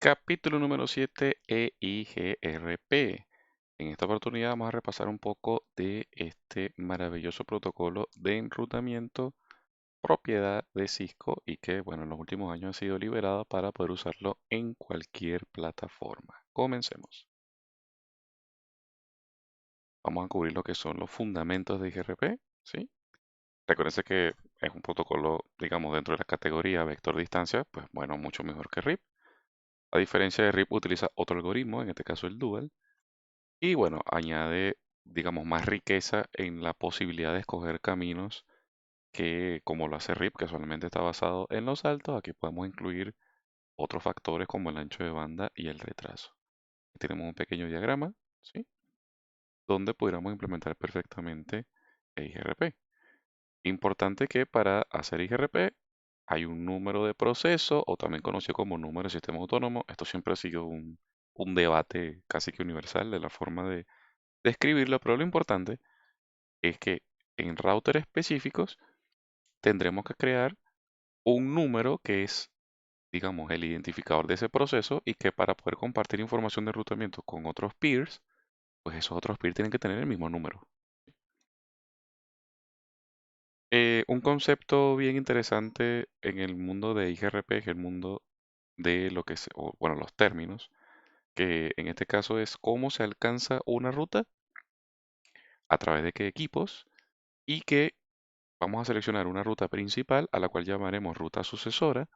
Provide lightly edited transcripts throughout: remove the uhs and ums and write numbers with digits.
Capítulo número 7, EIGRP. En esta oportunidad vamos a repasar un poco de este maravilloso protocolo de enrutamiento propiedad de Cisco y que, bueno, en los últimos años ha sido liberado para poder usarlo en cualquier plataforma. Comencemos. Vamos a cubrir lo que son los fundamentos de IGRP, ¿sí? Recuérdense que es un protocolo, digamos, dentro de la categoría vector distancia, pues bueno, mucho mejor que RIP. A diferencia de RIP, utiliza otro algoritmo, en este caso el dual. Y bueno, añade, digamos, más riqueza en la posibilidad de escoger caminos que, como lo hace RIP, que solamente está basado en los saltos, aquí podemos incluir otros factores como el ancho de banda y el retraso. Aquí tenemos un pequeño diagrama, ¿sí? Donde pudiéramos implementar perfectamente IGRP. Importante que para hacer IGRP hay un número de proceso, o también conocido como número de sistema autónomo. Esto siempre ha sido un debate casi que universal de la forma de escribirlo, pero lo importante es que en routers específicos tendremos que crear un número que es, digamos, el identificador de ese proceso y que para poder compartir información de enrutamiento con otros peers, pues esos otros peers tienen que tener el mismo número. Un concepto bien interesante en el mundo de IGRP es el mundo de lo que es, o, bueno, los términos, que en este caso es cómo se alcanza una ruta, a través de qué equipos, y que vamos a seleccionar una ruta principal a la cual llamaremos ruta sucesora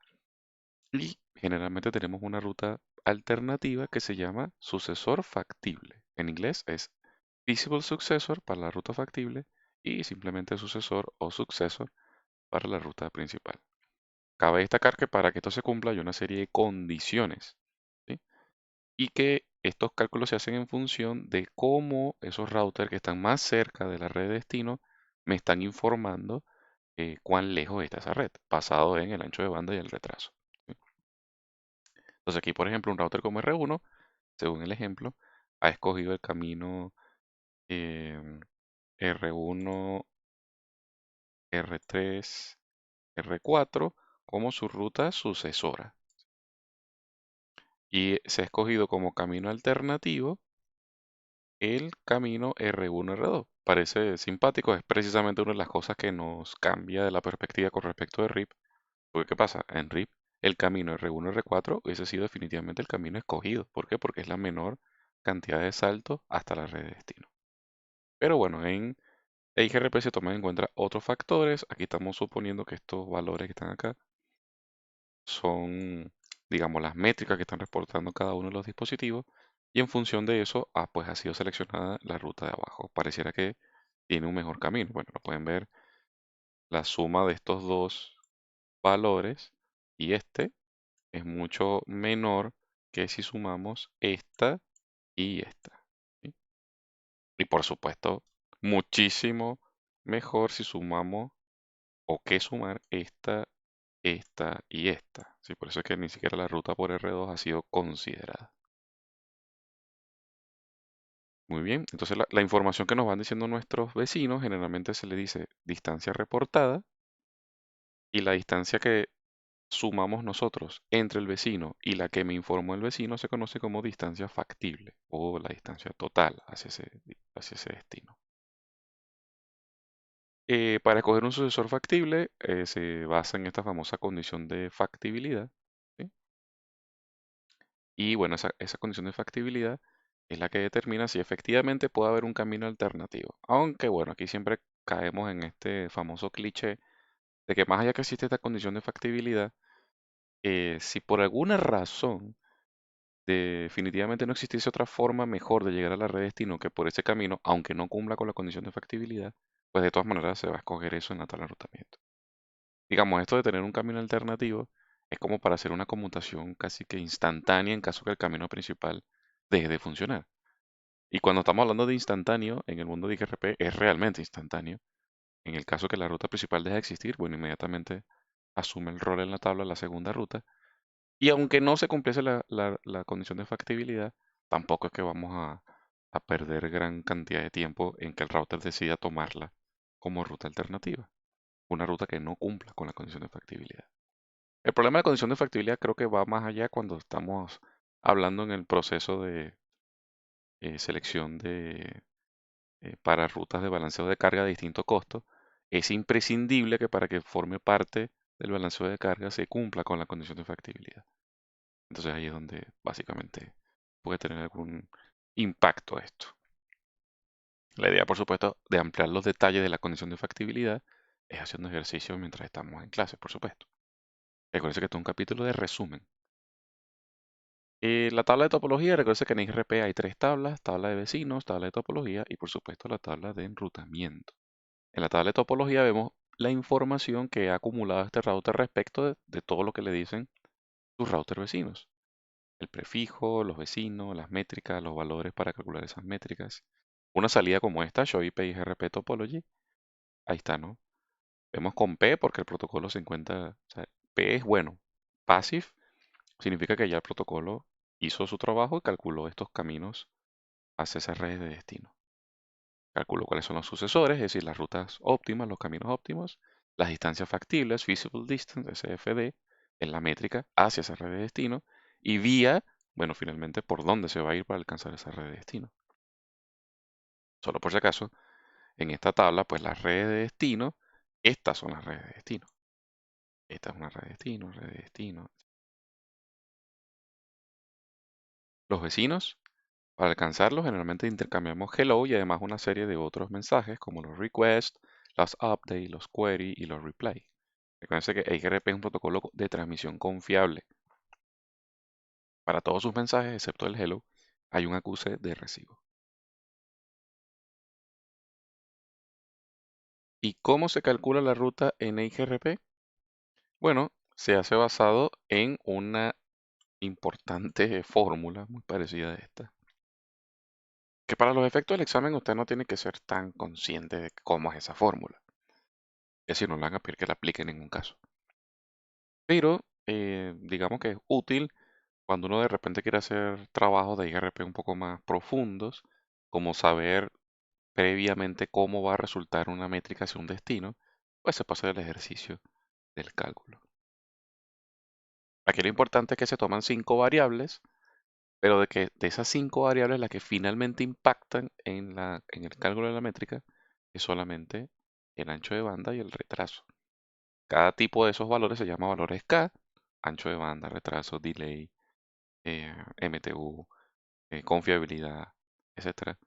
y generalmente tenemos una ruta alternativa que se llama sucesor factible. En inglés es feasible successor para la ruta factible y simplemente sucesor o successor para la ruta principal. Cabe destacar que para que esto se cumpla hay una serie de condiciones, ¿sí? Y que estos cálculos se hacen en función de cómo esos routers que están más cerca de la red de destino me están informando cuán lejos está esa red, basado en el ancho de banda y el retraso, ¿sí? Entonces aquí, por ejemplo, un router como R1, según el ejemplo, ha escogido el camino R1, R3, R4 como su ruta sucesora. Y se ha escogido como camino alternativo el camino R1, R2. Parece simpático, es precisamente una de las cosas que nos cambia de la perspectiva con respecto de RIP. Porque ¿qué pasa? En RIP el camino R1, R4 hubiese sido definitivamente el camino escogido. ¿Por qué? Porque es la menor cantidad de saltos hasta la red de destino. Pero bueno, en IGRP se toman en cuenta otros factores. Aquí estamos suponiendo que estos valores que están acá son, digamos, las métricas que están reportando cada uno de los dispositivos. Y en función de eso, pues ha sido seleccionada la ruta de abajo. Pareciera que tiene un mejor camino. Bueno, lo pueden ver, la suma de estos dos valores y este es mucho menor que si sumamos esta y esta, ¿sí? Y por supuesto, muchísimo mejor si sumamos o que sumar esta y esta, ¿sí? Por eso es que ni siquiera la ruta por R2 ha sido considerada. Muy bien, entonces la información que nos van diciendo nuestros vecinos generalmente se le dice distancia reportada y la distancia que sumamos nosotros entre el vecino y la que me informó el vecino se conoce como distancia factible o la distancia total hacia ese destino. Para escoger un sucesor factible se basa en esta famosa condición de factibilidad, ¿sí? Y bueno, esa condición de factibilidad es la que determina si efectivamente puede haber un camino alternativo. Aunque bueno, aquí siempre caemos en este famoso cliché de que más allá que existe esta condición de factibilidad, si por alguna razón definitivamente no existiese otra forma mejor de llegar a la red de destino que por ese camino, aunque no cumpla con la condición de factibilidad, pues de todas maneras se va a escoger eso en la tabla de enrutamiento. Digamos, esto de tener un camino alternativo es como para hacer una conmutación casi que instantánea en caso que el camino principal deje de funcionar. Y cuando estamos hablando de instantáneo, en el mundo de IGRP es realmente instantáneo. En el caso que la ruta principal deje de existir, bueno, inmediatamente asume el rol en la tabla la segunda ruta. Y aunque no se cumpliese la condición de factibilidad, tampoco es que vamos a perder gran cantidad de tiempo en que el router decida tomarla como ruta alternativa, una ruta que no cumpla con la condición de factibilidad. El problema de la condición de factibilidad creo que va más allá cuando estamos hablando en el proceso de selección para rutas de balanceo de carga de distinto costo, es imprescindible que para que forme parte del balanceo de carga se cumpla con la condición de factibilidad. Entonces ahí es donde básicamente puede tener algún impacto esto. La idea, por supuesto, de ampliar los detalles de la condición de factibilidad es haciendo ejercicio mientras estamos en clase, por supuesto. Recuerden que esto es un capítulo de resumen. La tabla de topología, recuerden que en IGRP hay tres tablas: tabla de vecinos, tabla de topología y por supuesto la tabla de enrutamiento. En la tabla de topología vemos la información que ha acumulado este router respecto de todo lo que le dicen sus routers vecinos. El prefijo, los vecinos, las métricas, los valores para calcular esas métricas. Una salida como esta, Show IP IGRP Topology, ahí está, ¿no? Vemos con P porque el protocolo se encuentra, o sea, P es bueno. Passive significa que ya el protocolo hizo su trabajo y calculó estos caminos hacia esas redes de destino. Calculó cuáles son los sucesores, es decir, las rutas óptimas, los caminos óptimos, las distancias factibles, feasible distance, SFD, en la métrica hacia esa red de destino, y vía, bueno, finalmente, por dónde se va a ir para alcanzar esa red de destino. Solo por si acaso, en esta tabla, pues las redes de destino, estas son las redes de destino. Esta es una red de destino, red de destino. Los vecinos, para alcanzarlos, generalmente intercambiamos hello y además una serie de otros mensajes como los requests, los updates, los query y los reply. Recuerden que XRP es un protocolo de transmisión confiable. Para todos sus mensajes, excepto el hello, hay un acuse de recibo. ¿Y cómo se calcula la ruta en XRP? Bueno, se hace basado en una importante fórmula muy parecida a esta. Que para los efectos del examen usted no tiene que ser tan consciente de cómo es esa fórmula. Es decir, no le van a pedir que la aplique en ningún caso. Pero digamos que es útil cuando uno de repente quiere hacer trabajos de IRP un poco más profundos, como saber previamente cómo va a resultar una métrica hacia un destino, pues se pasa el ejercicio del cálculo. Aquí lo importante es que se toman 5 variables, pero de que de esas 5 variables las que finalmente impactan en el cálculo de la métrica es solamente el ancho de banda y el retraso. Cada tipo de esos valores se llama valores K: ancho de banda, retraso, delay, MTU, confiabilidad, etcétera.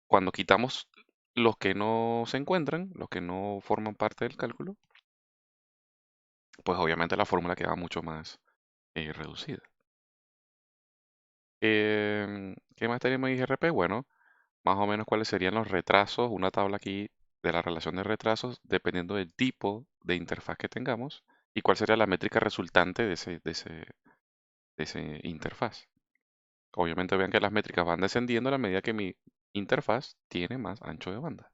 Cuando quitamos los que no se encuentran, los que no forman parte del cálculo, pues obviamente la fórmula queda mucho más reducida. ¿Qué más tenemos en IGRP? Bueno, más o menos cuáles serían los retrasos, una tabla aquí de la relación de retrasos dependiendo del tipo de interfaz que tengamos y cuál sería la métrica resultante de ese interfaz. Obviamente vean que las métricas van descendiendo a la medida que mi interfaz tiene más ancho de banda.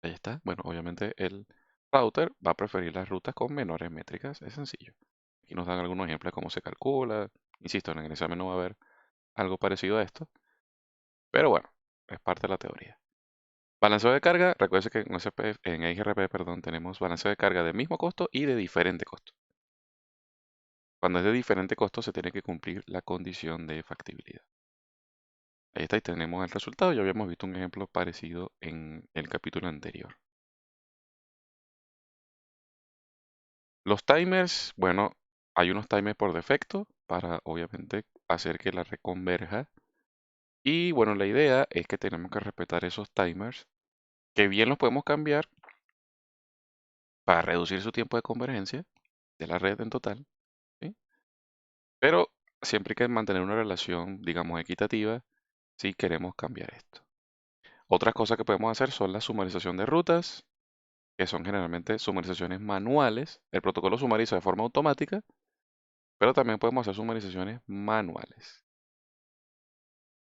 Ahí está. Bueno, obviamente el router va a preferir las rutas con menores métricas. Es sencillo. Aquí nos dan algunos ejemplos de cómo se calcula. Insisto, en el examen no va a haber algo parecido a esto. Pero bueno, es parte de la teoría. Balanceo de carga. Recuerde que en IGRP, perdón, tenemos balanceo de carga de mismo costo y de diferente costo. Cuando es de diferente costo se tiene que cumplir la condición de factibilidad. Ahí está y tenemos el resultado. Ya habíamos visto un ejemplo parecido en el capítulo anterior. Los timers, bueno, hay unos timers por defecto para obviamente hacer que la red converja. Y bueno, la idea es que tenemos que respetar esos timers, que bien los podemos cambiar para reducir su tiempo de convergencia de la red en total, ¿sí? Pero siempre hay que mantener una relación, digamos, equitativa si queremos cambiar esto. Otras cosas que podemos hacer son la sumarización de rutas, que son generalmente sumarizaciones manuales. El protocolo sumariza de forma automática, pero también podemos hacer sumarizaciones manuales.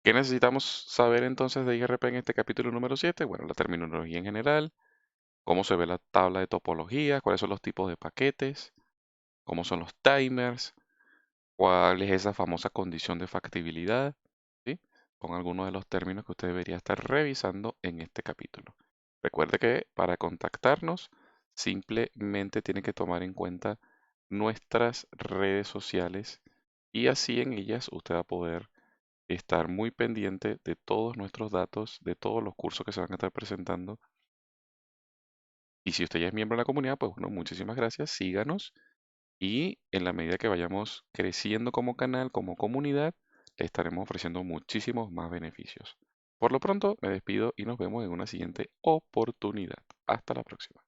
¿Qué necesitamos saber entonces de IRP en este capítulo número 7? Bueno, la terminología en general, cómo se ve la tabla de topología, cuáles son los tipos de paquetes, cómo son los timers, cuál es esa famosa condición de factibilidad, ¿sí? Con algunos de los términos que usted debería estar revisando en este capítulo. Recuerde que para contactarnos simplemente tiene que tomar en cuenta nuestras redes sociales y así en ellas usted va a poder estar muy pendiente de todos nuestros datos, de todos los cursos que se van a estar presentando. Y si usted ya es miembro de la comunidad, pues bueno, muchísimas gracias, síganos y en la medida que vayamos creciendo como canal, como comunidad, le estaremos ofreciendo muchísimos más beneficios. Por lo pronto, me despido y nos vemos en una siguiente oportunidad. Hasta la próxima.